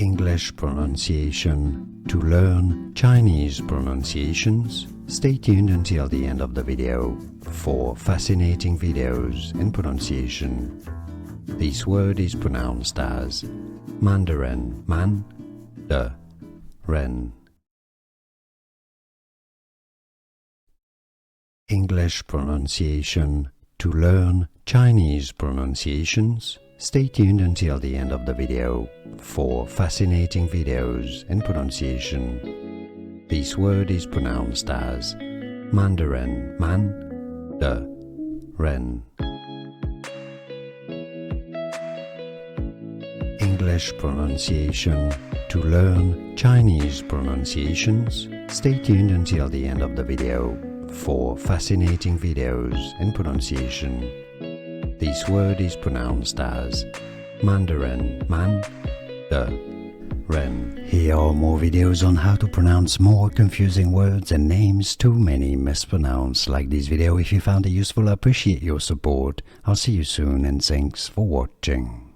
English pronunciation to learn Chinese pronunciations. Stay tuned until the end of the video for fascinating videos in pronunciation. This word is pronounced as Mandarin, man-da-ren. English pronunciation to learn Chinese pronunciations. Stay tuned until the end of the video for fascinating videos in pronunciation. This word is pronounced as Mandarin, man-da-ren. English pronunciation to learn Chinese pronunciations. Stay tuned until the end of the video for fascinating videos in pronunciation. This word is pronounced as Mandarin, man-da-ren. Here are more videos on how to pronounce more confusing words and names too many mispronounced. Like this video if you found it useful. I appreciate your support. I'll see you soon and thanks for watching.